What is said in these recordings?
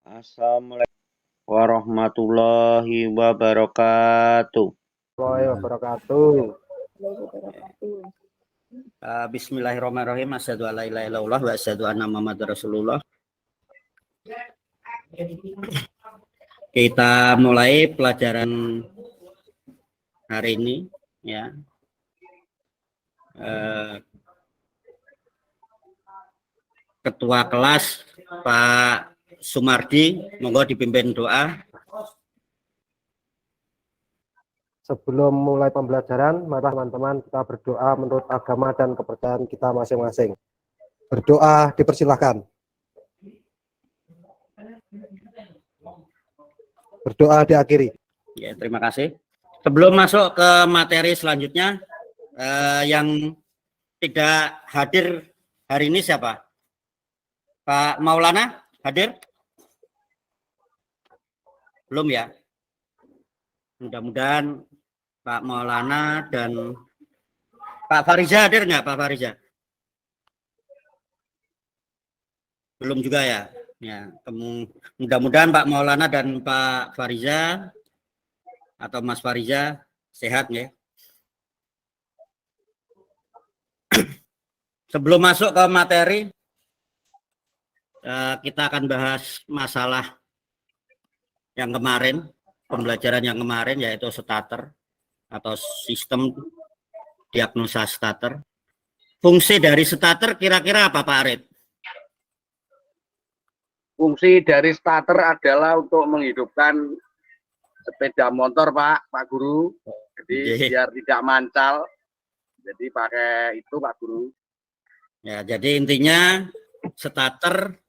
Assalamualaikum warahmatullahi wabarakatuh. Wabarakatuh. Bismillahirrahmanirrahim. Asyhadu an la ilaha illallah wa asyhadu anna Muhammadar Rasulullah. Kita mulai pelajaran hari ini ya. Ketua kelas Pak Sumardi, monggo dipimpin doa. Sebelum mulai pembelajaran, mari teman-teman kita berdoa menurut agama dan kepercayaan kita masing-masing. Berdoa dipersilahkan. Berdoa diakhiri. Ya, terima kasih. Sebelum masuk ke materi selanjutnya, yang tidak hadir hari ini siapa? Pak Maulana hadir? Belum ya? Mudah-mudahan Pak Maulana dan Pak Fariza hadir nggak, Pak Fariza? Belum juga ya? Ya, mudah-mudahan Pak Maulana dan Pak Fariza atau Mas Fariza sehat ya. Sebelum masuk ke materi, kita akan bahas masalah yang kemarin, pembelajaran yang kemarin, yaitu starter atau sistem diagnosa starter. Fungsi dari starter kira-kira apa, Pak Arif? Fungsi dari starter adalah untuk menghidupkan sepeda motor, Pak Guru. Jadi biar tidak mancal. Jadi pakai itu, Pak Guru. Ya, jadi intinya starter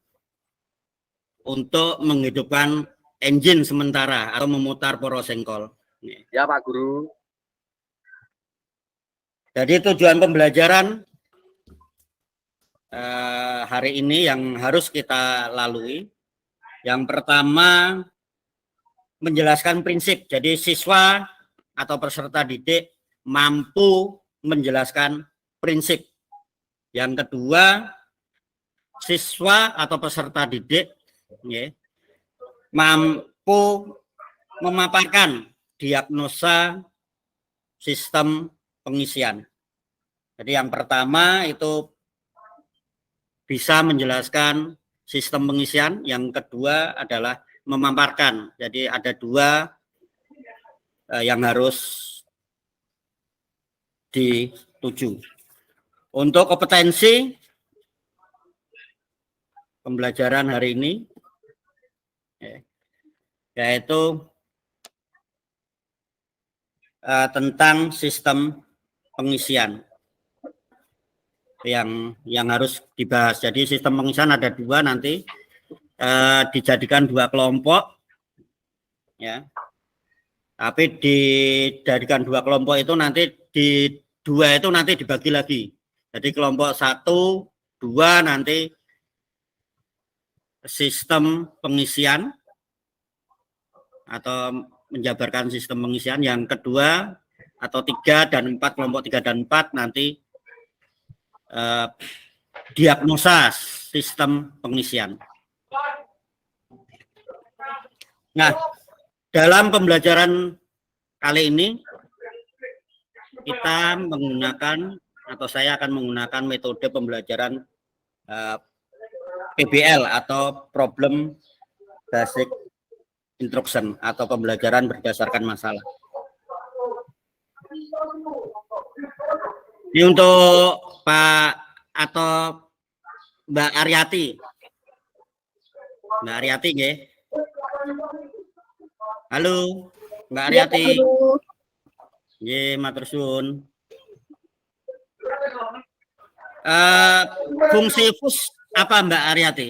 untuk menghidupkan engine sementara atau memutar poros sengkol. Ya, Pak Guru. Jadi tujuan pembelajaran hari ini yang harus kita lalui, yang pertama menjelaskan prinsip. Jadi siswa atau peserta didik mampu menjelaskan prinsip. Yang kedua, siswa atau peserta didik ya, mampu memaparkan diagnosa sistem pengisian. Jadi yang pertama itu bisa menjelaskan sistem pengisian, yang kedua adalah memaparkan. Jadi ada dua yang harus dituju. Untuk kompetensi pembelajaran hari ini yaitu tentang sistem pengisian yang harus dibahas. Jadi sistem pengisian ada dua, nanti dijadikan dua kelompok ya. Tapi dijadikan dua kelompok itu nanti di dua itu nanti dibagi lagi. Jadi kelompok 1, 2 nanti sistem pengisian atau menjabarkan sistem pengisian, yang kedua atau 3 dan 4, kelompok 3 dan 4 nanti diagnosa sistem pengisian. Nah, dalam pembelajaran kali ini kita menggunakan atau saya akan menggunakan metode pembelajaran PBL atau Problem Basic Instruction atau pembelajaran berdasarkan masalah. Ini untuk Pak atau Mbak Aryati. Mbak Aryati nggih. Halo, Mbak Aryati. Nggih, matur suwun. Fungsi FUS apa, Mbak Aryati?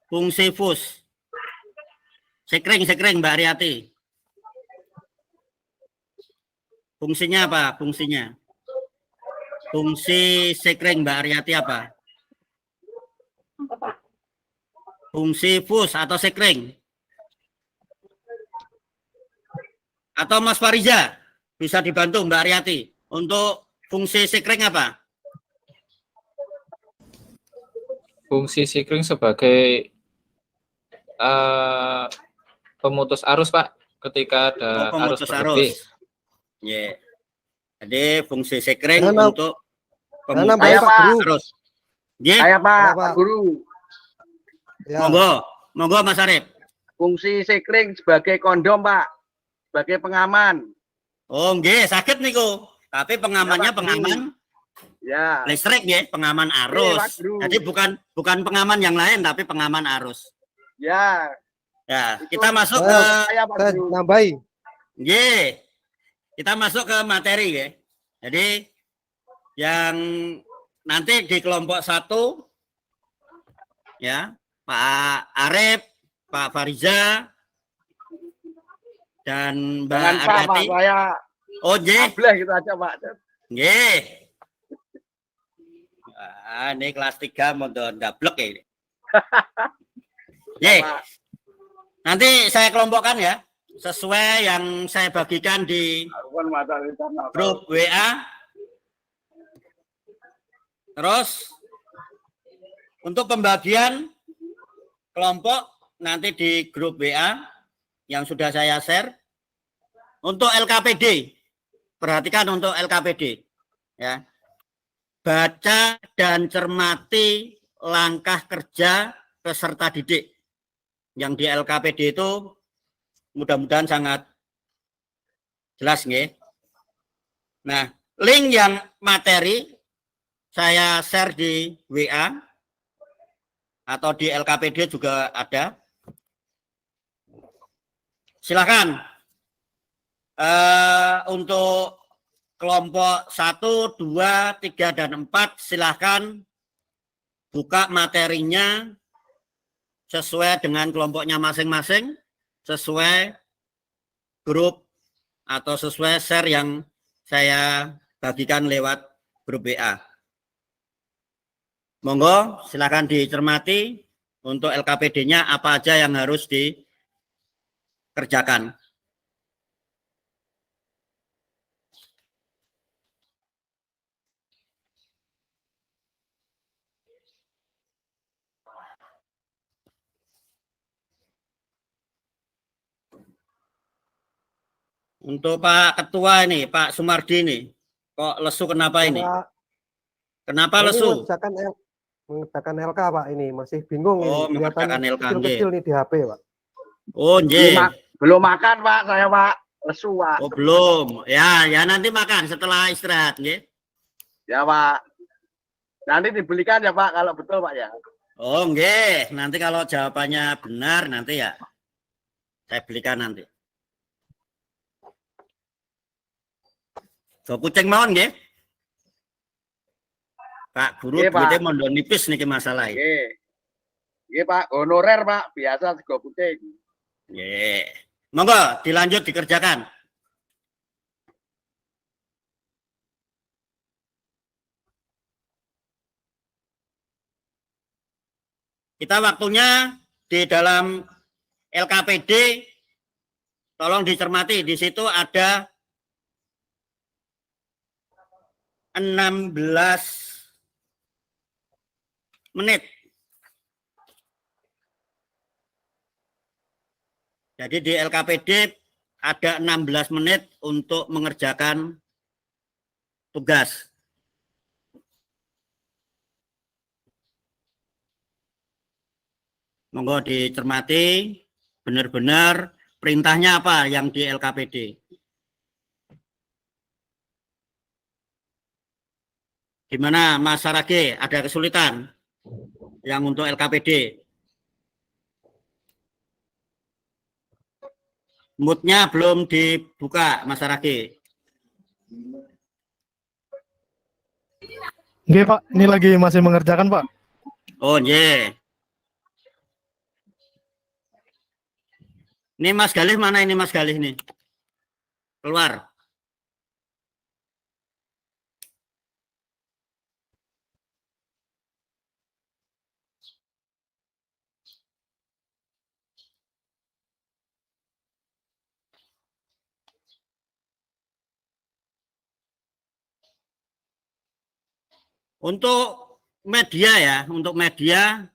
Fungsi FUS. Sekring Mbak Aryati. Fungsinya apa? Fungsinya. Fungsi sekring Mbak Aryati apa? Fungsi FUS atau sekring? Atau Mas Fariza bisa dibantu Mbak Aryati untuk fungsi sekring apa? fungsi sikring sebagai pemutus arus, Pak, ketika ada Oh, arus pemutus berlebih. arus. Ya. Jadi fungsi sekring Nah, untuk nambahin pemutus Pak Guru. arus. Ya, Saya Pak, Ya, Pak Pak. Guru. Ya. monggo Mas Arif. Fungsi sekring sebagai kondom, Pak. Sebagai pengaman. Oh, nggih, sakit niku. Tapi pengamannya Ya, Pak Guru. pengaman Ya. listrik ya, pengaman arus. Pak Guru. Jadi bukan pengaman yang lain tapi pengaman arus. Ya. Ya, Itu kita masuk ke saya Pak Saya Guru. nambahin. Ye, kita masuk ke materi ya. Jadi yang nanti di kelompok 1 ya, Pak Arif, Pak Fariza, dan Mbak Jangan Pak, Ariati. saya Oh, ye, ableh gitu aja Pak. ye. Ini kelas 3 mau ndablek ya ini. Ye, Pak. nanti saya kelompokkan ya, sesuai yang saya bagikan di grup WA. Terus untuk pembagian kelompok nanti di grup WA yang sudah saya share. Untuk LKPD, perhatikan untuk LKPD ya. Baca dan cermati langkah kerja peserta didik yang di LKPD itu mudah-mudahan sangat jelas nggih. Nah, link yang materi saya share di WA atau di LKPD juga ada. Silakan untuk kelompok 1, 2, 3, dan 4 silakan buka materinya sesuai dengan kelompoknya masing-masing, sesuai grup atau sesuai share yang saya bagikan lewat grup WA. Monggo silakan dicermati untuk LKPD-nya apa aja yang harus dikerjakan. Untuk Pak Ketua ini, Pak Sumardi ini, kok lesu kenapa ini? Kenapa lesu? Mengerjakan LK Pak ini masih bingung Oh, ini. mengerjakan Kelihatan LK, kecil-kecil nih di HP Pak. Oh, nggih. Belum makan Pak, saya Pak. Lesu Pak. Oh, belum. Ya nanti makan setelah istirahat, nggih. Ya Pak. Nanti dibelikan ya Pak kalau betul Pak ya. Oh, nggih. Nanti kalau jawabannya benar nanti ya saya belikan nanti. So kucing mawon nggih. Pak Guru Nggih, Pak. duitnya mondo nipis niki masalah. Nggih. Nggih Pak, honorer Pak, biasa sego kucing. Nggih. Monggo dilanjut dikerjakan. Kita waktunya di dalam LKPD tolong dicermati, di situ ada 16 menit. Jadi di LKPD ada 16 menit untuk mengerjakan tugas. Monggo dicermati benar-benar perintahnya apa yang di LKPD. Gimana Mas Sarage, ada kesulitan yang untuk LKPD? Moodnya belum dibuka Mas Sarage. Oke Pak, ini lagi masih mengerjakan Pak. Oh yeah. Ini Mas Galih mana ini Mas Galih nih? Keluar. Untuk media ya, untuk media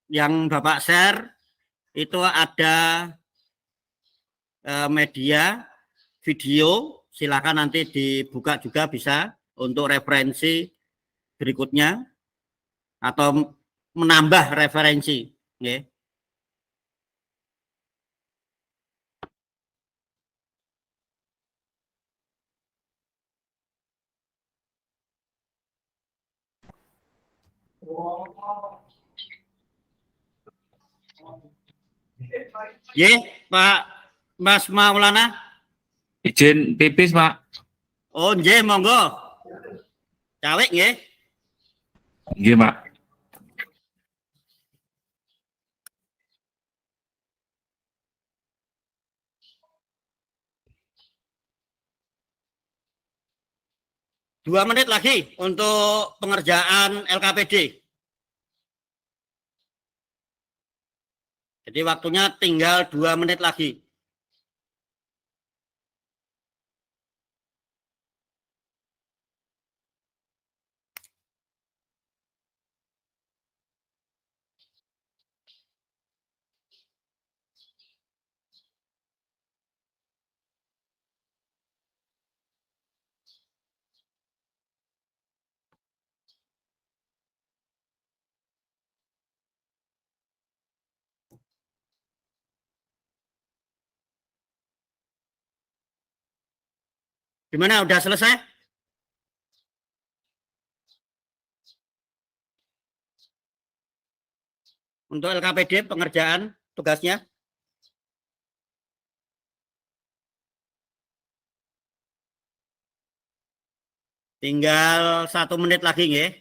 yang Bapak share itu ada media video, silakan nanti dibuka juga bisa untuk referensi berikutnya atau menambah referensi. Okay. Ye, Pak Mas Maulana. Izin pipis, Pak. Oh, nggih, monggo. Cawek nggih. Nggih, Pak. Dua menit lagi untuk pengerjaan LKPD. Jadi waktunya tinggal 2 menit lagi. Gimana, udah selesai? Untuk LKPD pengerjaan tugasnya? Tinggal 1 menit lagi nggih.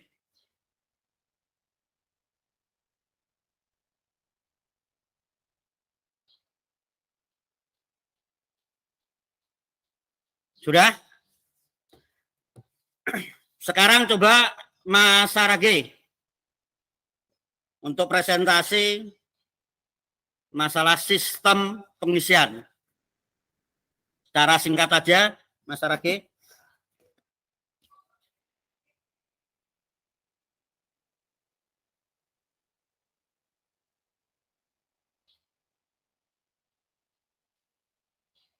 Sudah? Sekarang coba Mas Sarage untuk presentasi masalah sistem pengisian. Secara singkat aja, Mas Sarage.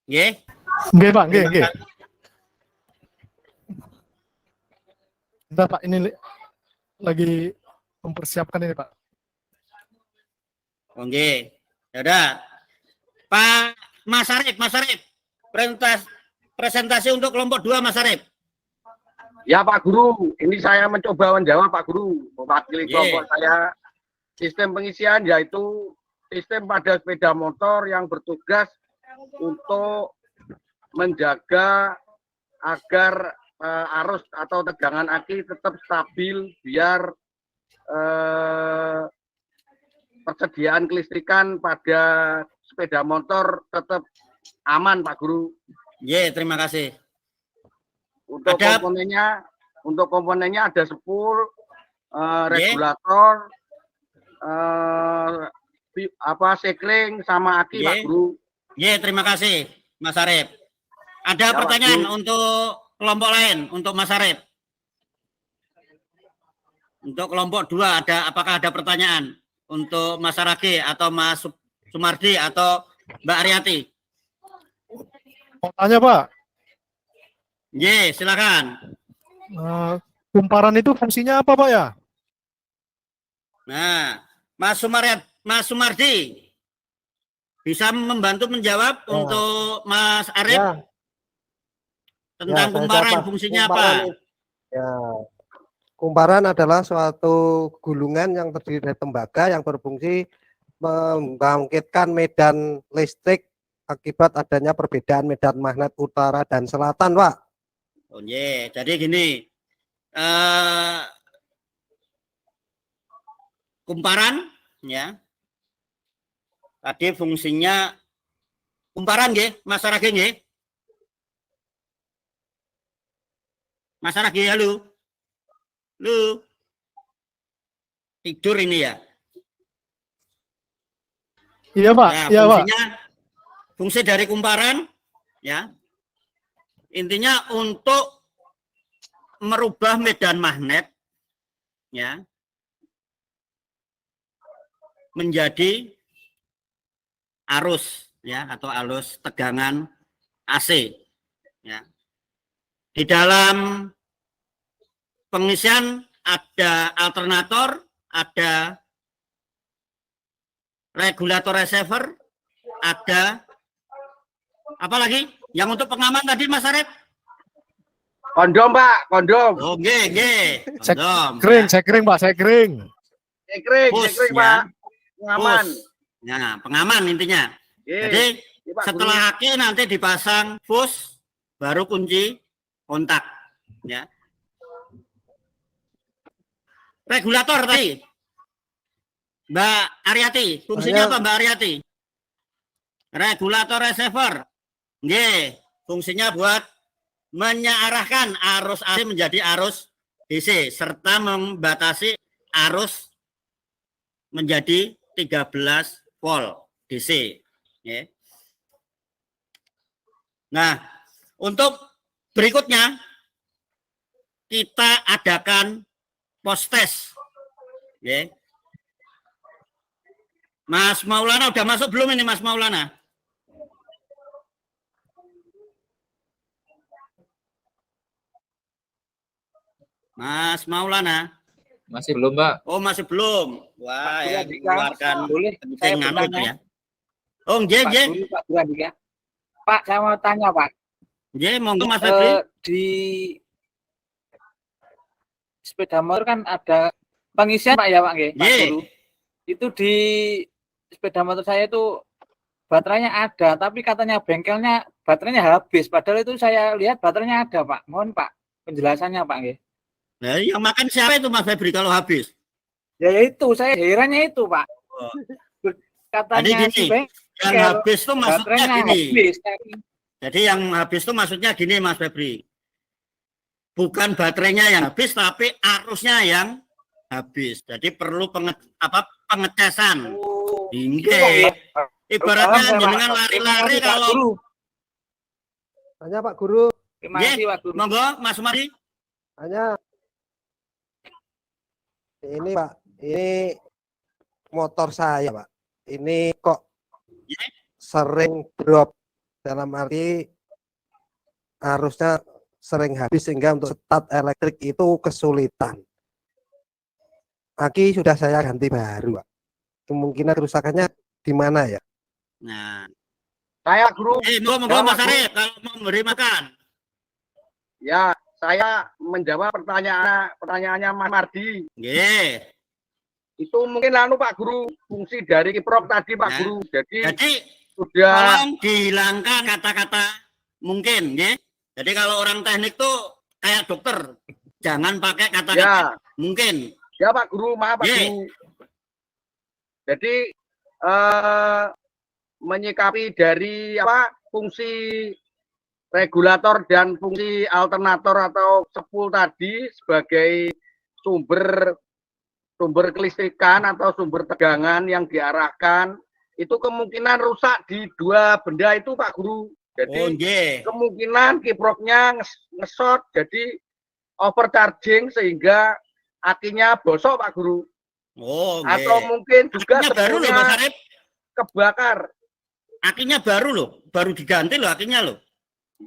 Nggih. Nggih, Pak, nggih, nggih. Bentar, Pak, ini lagi mempersiapkan ini, Pak. Oke. Ya udah. Pak Mas Arif, presentasi untuk kelompok 2 Mas Arif. Ya Pak Guru, ini saya mencoba menjawab Pak Guru, mewakili kelompok saya. Sistem pengisian yaitu sistem pada sepeda motor yang bertugas untuk menjaga agar arus atau tegangan aki tetap stabil biar persediaan kelistrikan pada sepeda motor tetap aman Pak Guru. Ye, terima kasih. Untuk komponennya ada spool, regulator, sekring sama aki Pak Guru. Ye, terima kasih Mas Arif. Ada Ya, pertanyaan untuk kelompok lain, untuk Mas Arif? Untuk kelompok 2 apakah ada pertanyaan untuk Mas Sarage atau Mas Sumardi atau Mbak Aryati? Mau tanya, Pak. Ye, silakan. Kumparan itu fungsinya apa, Pak, ya? Nah, Mas Sumardi bisa membantu menjawab untuk Mas Arif tentang kumparan, fungsinya apa? Ya, kumparan adalah suatu gulungan yang terdiri dari tembaga yang berfungsi membangkitkan medan listrik akibat adanya perbedaan medan magnet utara dan selatan, Pak. Oh yeah. Jadi gini, kumparan, ya. Tadi fungsinya kumparan, nggih, Mas Sarage, nggih. Mas Sarage, halo. Lu tidur ini ya? Iya, Pak. Nah, iya, fungsinya, Pak. Fungsi dari kumparan, ya, intinya untuk merubah medan magnet ya menjadi arus ya atau arus tegangan AC ya. Di dalam pengisian ada alternator, ada regulator receiver, ada apa lagi? Yang untuk pengaman tadi Mas Arif? Kondom Pak, kondom. Oh, kondom. Saya kering Pak, saya kering. Sekring Push, Pak. ya. Pengaman. Nah, pengaman intinya. Jadi Iya, Pak setelah aki nanti dipasang push, baru kunci kontak. Ya. Regulator tadi, Mbak Aryati, fungsinya apa Mbak Aryati? Regulator receiver. Nggih, fungsinya buat mengarahkan arus AC menjadi arus DC serta membatasi arus menjadi 13 volt DC. Ya. Nah, untuk berikutnya kita adakan post test. Ya. Mas Maulana udah masuk belum ini Mas Maulana? Mas Maulana. Masih belum, Pak. Oh, masih belum. Wah, ya dikeluarkan boleh saya kencing anu itu bertanya? ya. Oh, nggih, Pak nggih. Guru, Pak Guru ya. Pak, saya mau tanya Pak. Nggih, monggo Mas Febri. Di sepeda motor kan ada pengisian Pak ya Pak nggih, Pak Nggih. Guru. Itu di sepeda motor saya itu baterainya ada, tapi katanya bengkelnya baterainya habis. Padahal itu saya lihat baterainya ada Pak. Mohon Pak penjelasannya Pak nggih. Nah, yang makan siapa itu Mas Febri kalau habis? Ya itu saya herannya itu Pak. Oh. Katanya Jadi si gini, yang bengkel habis tuh maksudnya baterainya gini. habis. Jadi yang habis tuh maksudnya gini Mas Febri. Bukan baterainya yang habis tapi arusnya yang habis. Jadi perlu pengetesan. Oh, Nggih. Ibaratnya Paham, jenengan Pak. lari-lari Terima kasih, Pak kalau Guru. Hanya Pak Guru, Terima Nggih. kasih Pak Guru. monggo Mas Sumadi. hanya ini Pak, ini motor saya Pak. Ini kok Ya. sering drop, dalam arti arusnya sering habis sehingga untuk start elektrik itu kesulitan. Aki sudah saya ganti baru Pak. Kemungkinan kerusakannya di mana ya? Nah, Saya Guru. monggo Mas Arif kalau mau memberi makan. Ya, saya menjawab pertanyaannya Mas Mardi. Nggih. Itu mungkin Pak Guru, fungsi dari kiprok tadi Pak Ya. Guru. Jadi Jadi sudah tolong dihilangkan kata-kata mungkin, nggih. Jadi kalau orang teknik tuh kayak dokter, jangan pakai kata-kata ya, mungkin. ya Pak Guru, maaf Pak Ye. Guru. Jadi menyikapi dari fungsi regulator dan fungsi alternator atau sepul tadi sebagai sumber kelistrikan atau sumber tegangan yang diarahkan itu kemungkinan rusak di dua benda itu Pak Guru. Jadi Oh, nggih. kemungkinan kiproknya ngesot jadi overcharging sehingga akinya bosok Pak Guru. Oh, nggih. Atau mungkin juga Akinya baru loh Mas sepulnya Arif. kebakar. Akinya baru loh, baru diganti loh akinya loh.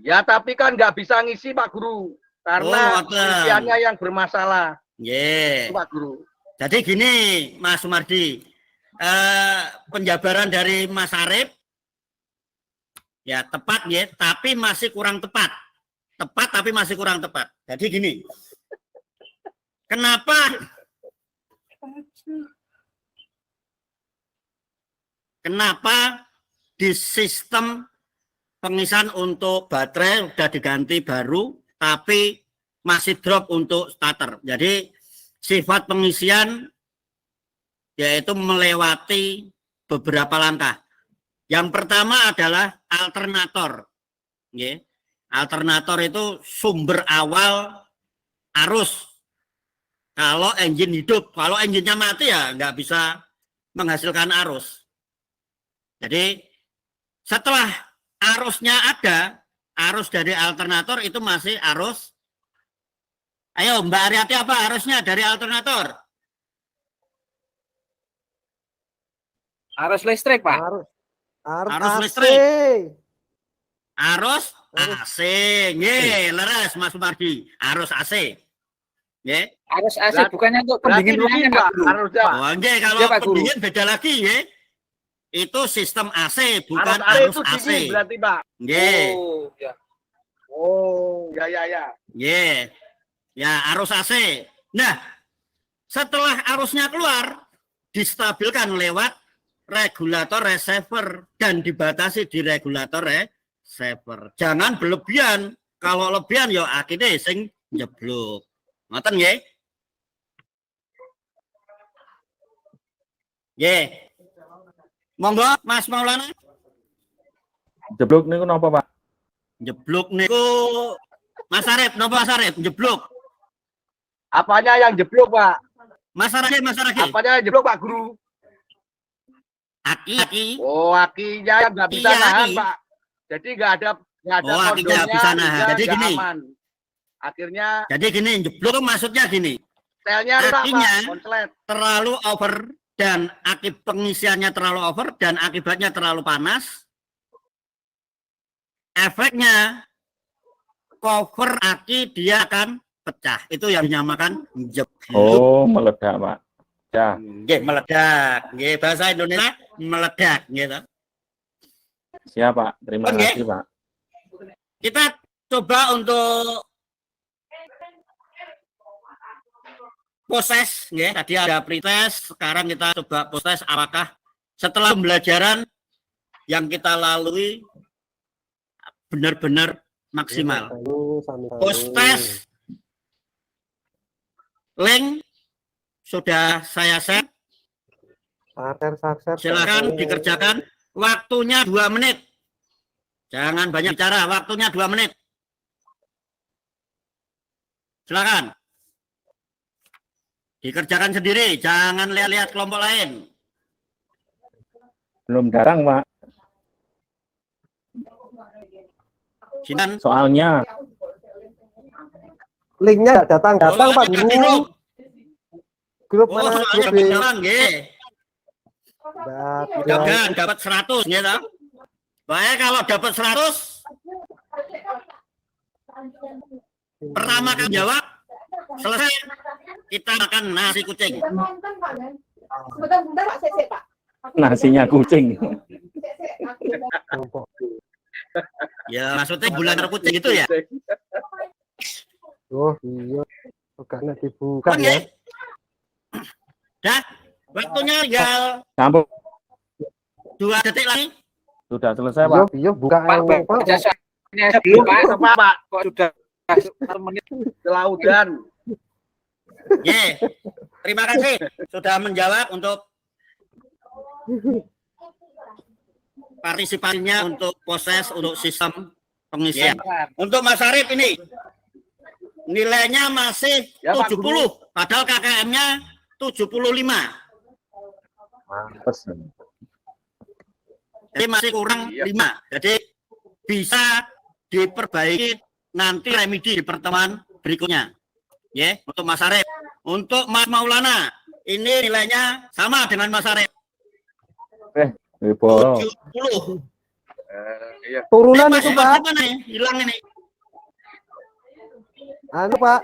Ya tapi kan nggak bisa ngisi Pak Guru karena ngoten. isiannya yang bermasalah Nggih. Pak Guru. Jadi gini, Mas Sumardi, penjabaran dari Mas Arif ya tepat ya, tapi masih kurang tepat. Tepat tapi masih kurang tepat. Jadi gini, kenapa di sistem pengisian untuk baterai udah diganti baru, tapi masih drop untuk starter. Jadi sifat pengisian yaitu melewati beberapa langkah. Yang pertama adalah alternator. Ya. Alternator itu sumber awal arus. Kalau engine hidup, kalau engine-nya mati ya nggak bisa menghasilkan arus. Jadi setelah arusnya ada, arus dari alternator itu masih arus Ayo Mbak Ariati apa harusnya dari alternator? Arus listrik, Pak. Arus AC. listrik. Arus AC. Nggih, leres Mas Sumardi. Arus AC. Nggih. Arus AC bukannya untuk Berarti pendingin ruangan, dingin, Pak Pak. Guru. Harusnya, Pak. Oh, nggih, kalau Iya, Pak Guru. pendingin beda lagi nggih. Itu sistem AC bukan Arus arus itu AC. dingin berarti, Pak. Nggih. Oh, ya. Oh, ya. Nggih. Ya, arus AC. Nah, setelah arusnya keluar distabilkan lewat regulator receiver dan dibatasi di regulator receiver. Jangan berlebihan. Kalau lebihan ya akhirnya sing njeblok. Ngoten nggih? Nggih. Monggo Mas Maulana. Jeblok niku napa, Pak? Jeblok niku Mas Arif, napa Mas Arif? Jeblok. Apanya yang jeblok, Pak? Mas Arif. Apanya yang jeblok, Pak Guru? Aki. Oh, akinya yang nggak bisa Iya, nahan, aki. Pak. Jadi nggak ada Oh, akinya nggak bisa nahan. sehingga Jadi nggak gini. aman. Akhirnya Jadi gini, jeblok maksudnya gini. selnya rusak, Akinya Pak. Konslet. terlalu over dan akibat pengisiannya terlalu over dan akibatnya terlalu panas. Efeknya cover aki dia akan pecah. Itu yang dinamakan jeblok. Oh, meledak, Pak. Ya, Nggih, meledak. Nggih, bahasa Indonesia meledak gitu. siap, Pak. Terima Oke. kasih, Pak. Kita coba untuk proses, nggih. Tadi ada pretest, sekarang kita coba proses apakah setelah pembelajaran yang kita lalui benar-benar maksimal. Proses link sudah saya set. Silakan dikerjakan. Waktunya 2 menit. Jangan banyak bicara. Waktunya 2 menit. Silakan. Dikerjakan sendiri. Jangan lihat-lihat kelompok lain. Belum datang, Pak. Sinan. Soalnya Linknya nggak datang Pak Guru. Grup Oh, mana soalnya grup B? beneran, nggih. Nggak, tidak. Mudah-mudahan dapat 100, gitu. Baik, kalau dapat 100, pertama kali jawab, selesai, kita makan nasi kucing. Sebentar Pak, saya Pak. nasinya kucing. Ya, maksudnya bulan kucing itu ya? Oh iya, bukannya dibuka Oke. ya. Dah, waktunya tinggal Sampun 2 detik lagi. sudah selesai, Pak. Iya, buka Pak, yang Pak. jasanya belum, Pak. Pak, Kok sudah 1 menit. kelaudan. Ye, terima kasih sudah menjawab untuk partisipasinya untuk proses untuk sistem pengisian. Untuk Mas Arif ini nilainya masih Ya, Pak 70, padahal KKM-nya 75. Mampus. Jadi masih kurang Iya. 5. Jadi bisa diperbaiki nanti remedi di pertemuan berikutnya. Ya, untuk Mas Arif. Untuk Mas Maulana, ini nilainya sama dengan Mas Arif. Wibowo. 70. Iya. Turunan Mas itu Mas Pak. gimana nih? Hilang ini. Anu Pak.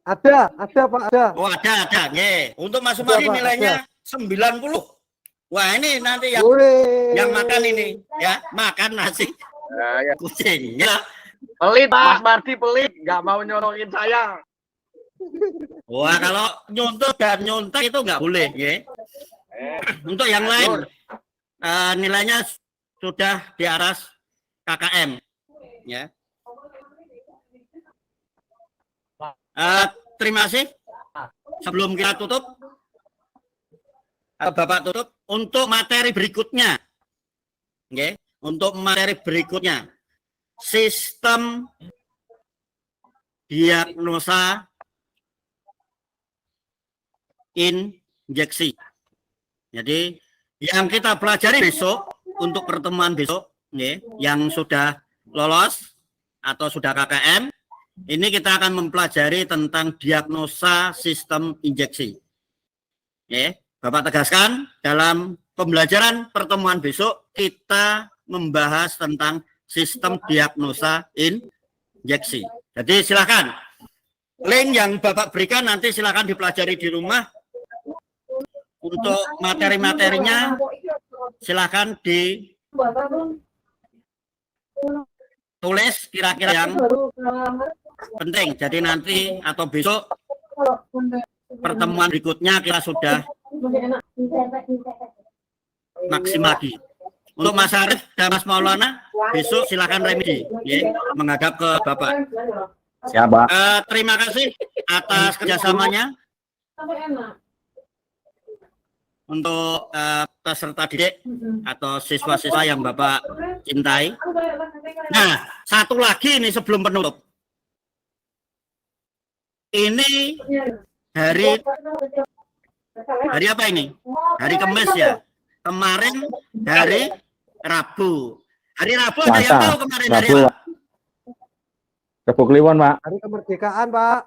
Ada Pak, ada. Oh, ada. Nggih. Untuk Mas Ada, Sumari Pak, nilainya 90. Wah, ini nanti Wih. yang makan ini ya, makan nasi Nah, ya. kucing ya. Pelit, Mas Mardi pelit, nggak mau nyolongin saya. Wah, kalau nyuntuk dan nyontek itu nggak boleh, ya. Untuk yang lain, nilainya sudah di atas KKM, ya. Terima kasih. Sebelum kita tutup, Bapak tutup untuk materi berikutnya, ya. Untuk materi berikutnya, sistem diagnosa injeksi. Jadi yang kita pelajari besok untuk pertemuan besok, ya, yang sudah lolos atau sudah KKM, Ini kita akan mempelajari tentang diagnosa sistem injeksi. Oke, Bapak tegaskan dalam pembelajaran pertemuan besok kita membahas tentang sistem diagnosa injeksi. Jadi silakan link yang Bapak berikan nanti silakan dipelajari di rumah. Untuk materi-materinya silakan ditulis kira-kira yang penting. Jadi nanti atau besok pertemuan berikutnya kita sudah maksimal lagi. Untuk Mas Arif dan Mas Maulana besok silakan remedi ya, menghadap ke Bapak. Siapa? Terima kasih atas kerjasamanya untuk peserta didik atau siswa-siswa yang Bapak cintai. Nah, satu lagi nih sebelum penutup. Ini hari apa ini? Hari Kamis ya. Kemarin hari Rabu. Hari Rabu ada yang tahu kemarin hari apa? Rabu Kliwon, Pak. Hari kemerdekaan, Pak.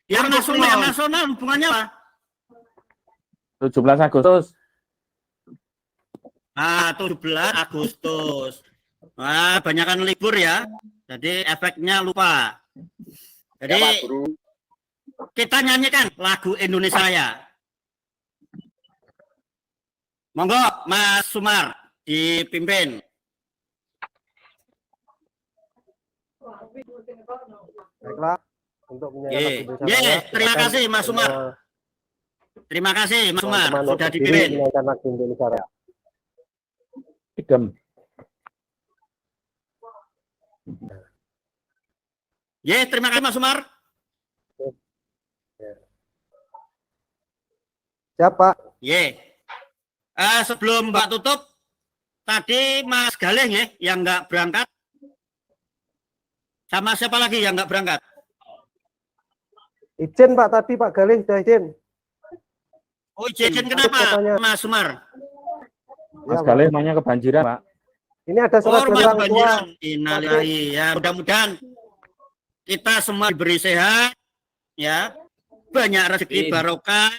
Yang nasional hubungannya apa? 17 Agustus. 17 Agustus. Wah, banyakan libur ya. Jadi efeknya lupa. Jadi Ya, Pak Guru. kita nyanyikan lagu Indonesia Raya. Monggo Mas Sumar dipimpin. Baiklah, untuk menyanyikan lagu Indonesia Raya, Terima silakan, kasih Mas Sumar. Terima kasih Mas Sumar teman-teman sudah berdiri dipimpin. menyanyikan lagu Indonesia Raya. Idem. Terima kasih Mas Sumar. Siapa? Sebelum Mbak tutup, tadi Mas Galih ya yang nggak berangkat. Sama siapa lagi yang nggak berangkat? Izin Pak, tadi Pak Galih sudah izin. Oh, izin kenapa Mas Sumar? Mas Ya, Pak. Galih emangnya kebanjiran, Pak. Ini ada surat dari Rumah orang tua. kebanjiran. Innalillahi. Ya, mudah-mudahan kita semua diberi sehat, ya, banyak rezeki barokah,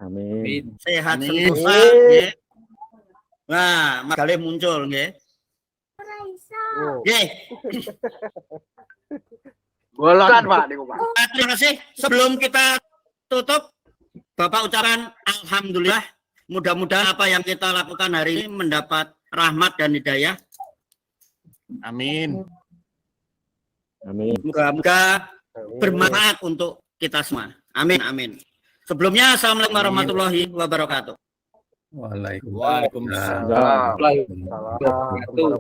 Amin. sehat Amin. sentosa. Ya. Wah, Mas Galih muncul, ya. Oh. Bolan, Pak, niku, Pak. Terima kasih. Sebelum kita tutup, Bapak ucapkan alhamdulillah. Mudah-mudahan apa yang kita lakukan hari ini mendapat rahmat dan hidayah. Amin. Amin. Moga-moga bermanfaat untuk kita semua. Amin, amin. Sebelumnya, assalamualaikum warahmatullahi wabarakatuh. Waalaikumsalam. Waalaikumsalam. Salam.